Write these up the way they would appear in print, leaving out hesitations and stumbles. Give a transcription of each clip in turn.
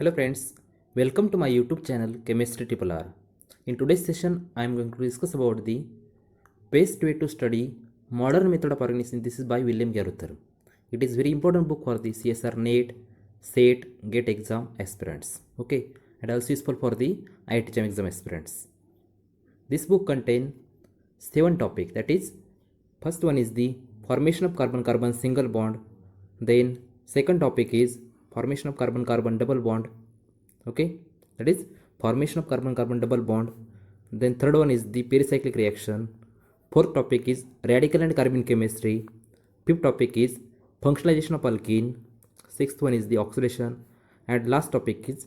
Hello friends, welcome to my YouTube channel Chemistry Triple R. In today's session, I am going to discuss about the best way to study modern method of organic synthesis by William Garuthar. It is very important book for the CSR NET, SET, GATE exam aspirants. Okay, and also useful for the IIT JAM exam aspirants. This book contains 7 topics. That is, first one is the formation of carbon-carbon single bond. Then second topic is formation of carbon-carbon double bond. Okay, that is formation of carbon-carbon double bond. Then third one is the pericyclic reaction. Fourth topic is radical and carbon chemistry. Fifth topic is functionalization of alkene. Sixth one is the oxidation, and last topic is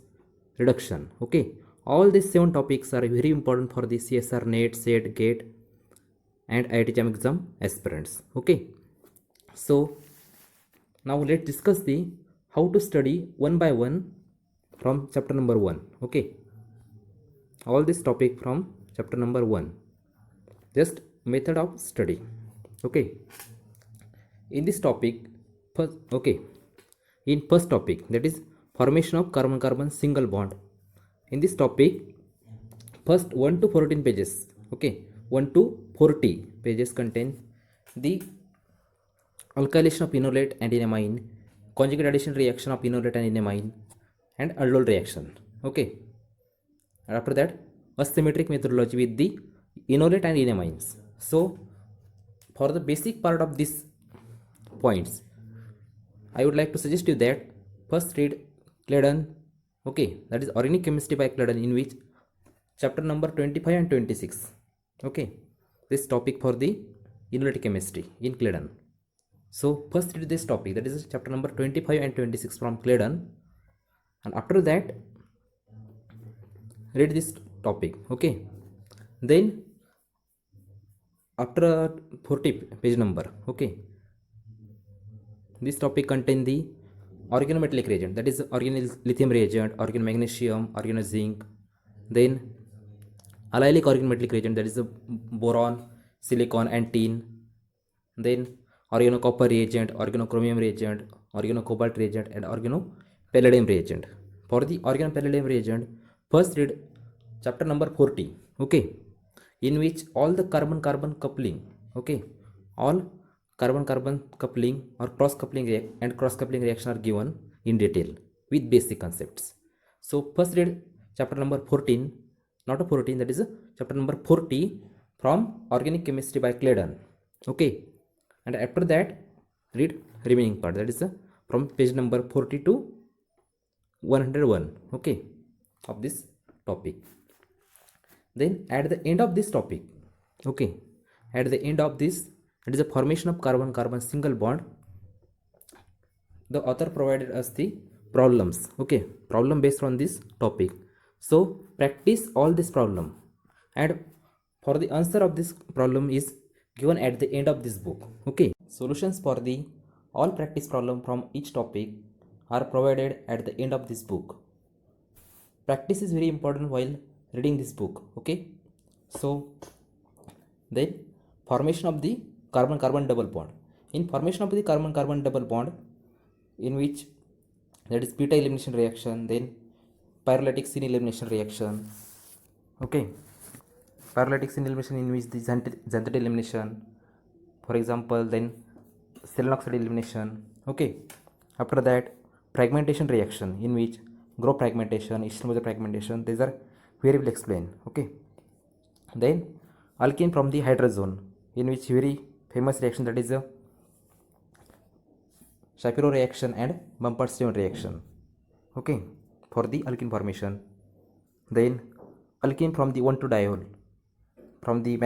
reduction. Okay, all these 7 topics are very important for the CSR NET, SET, GATE and IIT JAM exam aspirants. Okay, so now let's discuss the how to study one by one from chapter number 1. Okay, all this topic from chapter number 1, just method of study. Okay, in this topic first, okay, in first topic, that is formation of carbon carbon single bond. In this topic, first 1 to 14 pages, okay, 1 to 40 pages contain the alkylation of enolate and enamine, conjugate addition reaction of enolate and enamine, and aldol reaction. Okay, and after that, asymmetric methodology with the enolate and enamines. So for the basic part of these points, I would like to suggest you that first read Claydon, okay, that is organic chemistry by Claydon, in which chapter number 25 and 26. Okay, this topic for the enolate chemistry in Claydon. So first read this topic, that is chapter number 25 and 26 from Claydon, and after that read this topic. Okay, then after 40 page number, okay, this topic contain the organometallic reagent, that is organolithium reagent, organomagnesium, organozinc, then allylic organometallic reagent, that is boron, silicon and tin, then organocopper reagent, organochromium reagent, organocobalt reagent and organopalladium reagent. For the organopalladium reagent, first read chapter number 40, okay, in which all the carbon carbon coupling, okay, all carbon carbon coupling or cross coupling and cross coupling reaction are given in detail with basic concepts. So first read chapter number 14, not a 14, that is chapter number 40 from organic chemistry by Claydon. Okay, and after that read remaining part, that is from page number 40 to 101, okay, of this topic. Then at the end of this topic, okay, at the end of this, it is a formation of carbon carbon single bond. The author provided us the problems, okay, problem based on this topic. So practice all this problem, and for the answer of this problem is given at the end of this book. Okay, solutions for the all practice problem from each topic are provided at the end of this book. Practice is very important while reading this book. Okay, so then formation of the carbon carbon double bond. In formation of the carbon carbon double bond, in which that is beta elimination reaction, then pyrolytic syn elimination reaction, okay, pyrolytic syn elimination in which the xanthate elimination, for example, then selenoxide elimination. Okay, after that fragmentation reaction, in which group fragmentation, Eastern fragmentation, these are very well explained. Okay, then alkene from the hydrazone, in which very famous reaction, that is a Shapiro reaction and Bumper-Steven reaction. Okay, for the alkene formation. Then alkene from the 1,2-diol from the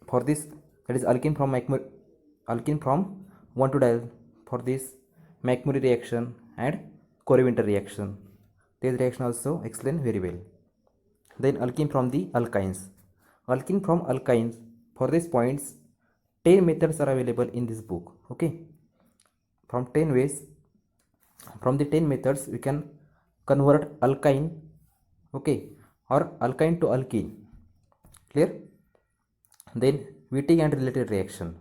for this, that is alkene from 1,2-diol for this McMurray reaction and Corey-Winter reaction. This reaction also explained very well. Then alkene from the alkynes. Alkene from alkynes, for these points 10 methods are available in this book. Okay, from 10 ways, from the 10 methods we can convert alkyne, okay, or alkyne to alkene. Clear? Then Wittig and related reaction.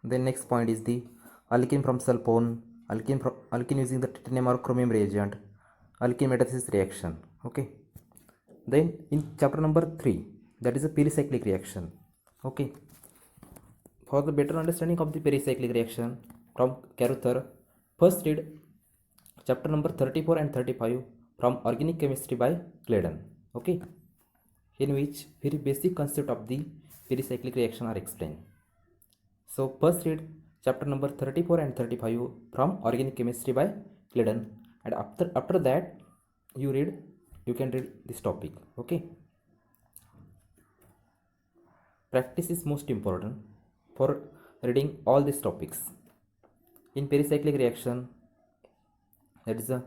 Then next point is the alkene from sulfone, alkene using the titanium or chromium reagent, alkene metathesis reaction. Okay, then in chapter number 3, that is a pericyclic reaction. Okay, for the better understanding of the pericyclic reaction from Carruthers, first read chapter number 34 and 35 from organic chemistry by Claydon. Okay, in which very basic concept of the pericyclic reaction are explained. So first read chapter number 34 and 35 from organic chemistry by Claydon, and after that you can read this topic. Okay, practice is most important for reading all these topics. In pericyclic reaction, that is a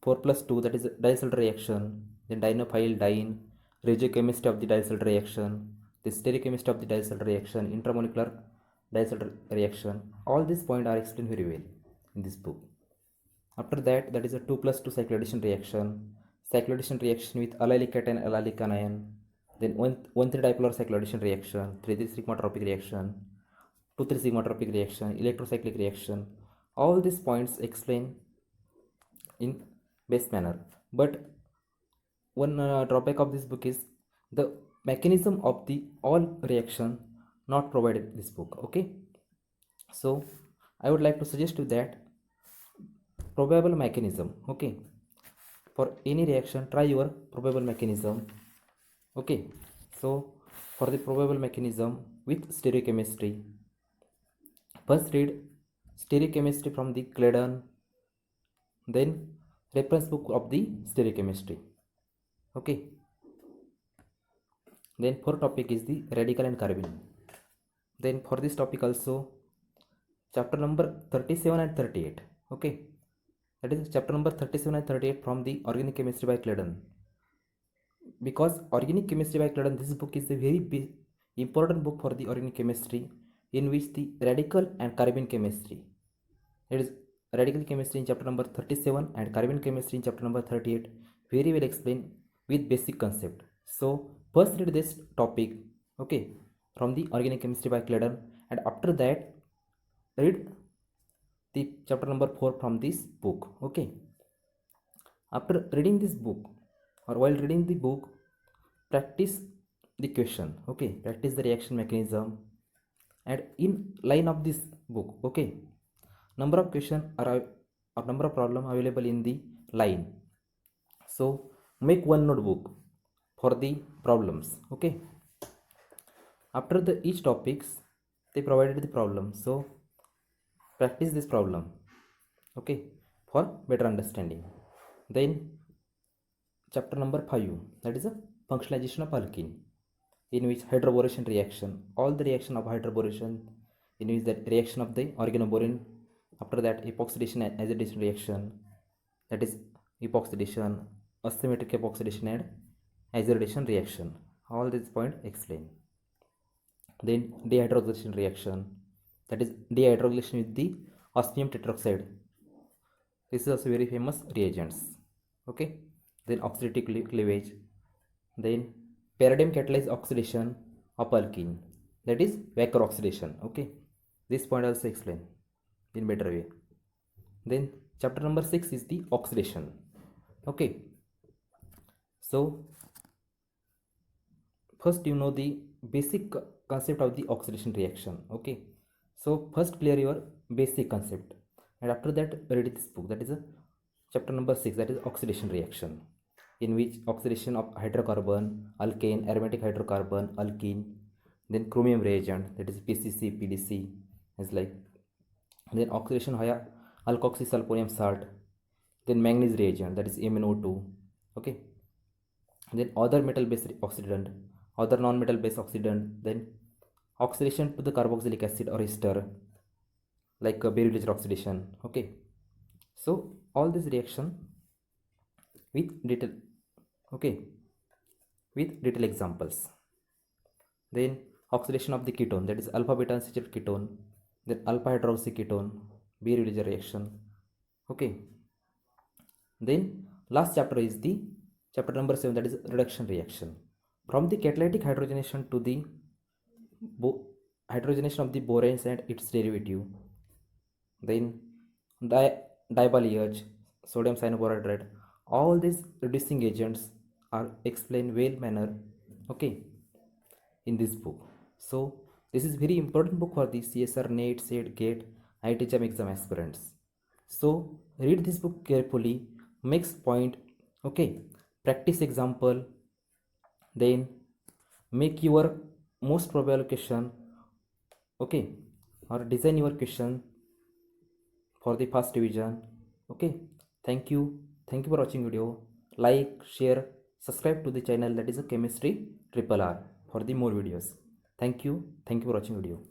4 plus 2, that is a disulfide reaction, then dienophile diene, regiochemistry of the disulfide reaction, the stereochemistry of the disulfide reaction, intramolecular disulfide reaction. All these points are explained very well in this book. After that, that is a 2 plus 2 cycloaddition reaction with allylic cation, allylic anion, then 1,3 dipolar cycloaddition reaction, 3,3 sigma-tropic reaction, 2,3 sigma-tropic reaction, electrocyclic reaction. All these points explain in best manner. But one drawback of this book is the mechanism of the all reaction not provided in this book. Okay, so I would like to suggest you that probable mechanism. Okay, for any reaction try your probable mechanism. Okay, so for the probable mechanism with stereochemistry, first read stereochemistry from the Claydon, then reference book of the stereochemistry. Okay, then for topic is the radical and carbene. Then for this topic also chapter number 37 and 38. Okay, that is chapter number 37 and 38 from the organic chemistry by Claydon. Because organic chemistry by Claydon, this book is a very big, important book for the organic chemistry, in which the radical and carbene chemistry, it is radical chemistry in chapter number 37 and carbene chemistry in chapter number 38, very well explained with basic concept. So first read this topic, okay, from the organic chemistry by Claydon, and after that read the chapter number 4 from this book. Okay, after reading this book or while reading the book, practice the question. Okay, practice the reaction mechanism, and in line of this book, okay, number of question are or number of problem available in the line. So make one notebook for the problems. Okay, after the each topics they provided the problem, so practice this problem. Okay, for better understanding. Then chapter number 5, that is a functionalization of alkene, in which hydroboration reaction, all the reaction of hydroboration, in which the reaction of the organoborane, after that epoxidation and azidation reaction, that is epoxidation, asymmetric epoxidation and azidation reaction, all these points explain. Then dehydrogenation reaction, that is dehydrogenation with the osmium tetroxide, this is also very famous reagents. Okay, then oxidative cleavage, then paradigm catalyzed oxidation of alkene, that is Wacker oxidation. Okay, this point also explain in better way. Then chapter number 6 is the oxidation. Okay, so first you know the basic concept of the oxidation reaction. Okay, so first clear your basic concept, and after that read this book, that is a chapter number 6, that is oxidation reaction, in which oxidation of hydrocarbon, alkane, aromatic hydrocarbon, alkene, then chromium reagent, that is PCC, PDC, is like, then oxidation via alkoxysulfonium salt, then manganese reagent, that is MnO2. Okay, then other metal based oxidant, other non-metal based oxidant, then oxidation to the carboxylic acid or ester, like Berry-Lister oxidation. Okay, so all this reaction with detail. Okay, with detailed examples. Then oxidation of the ketone, that is alpha beta unsaturated ketone, then alpha hydroxy ketone, Berry-Lister reaction. Okay, then last chapter is the chapter number 7, that is reduction reaction, from the catalytic hydrogenation to the hydrogenation of the boranes and its derivative. Then Dibaleage, sodium cyanoboride, all these reducing agents are explained well manner, okay, in this book. So this is very important book for the CSR, NET, SET, GATE, IT exam aspirants. So read this book carefully, makes point, okay, practice example, then make your most probable question, okay, or design your question for the first division, okay. Thank you for watching video. Like, share, subscribe to the channel, that is a chemistry triple R, for the more videos. Thank you for watching video.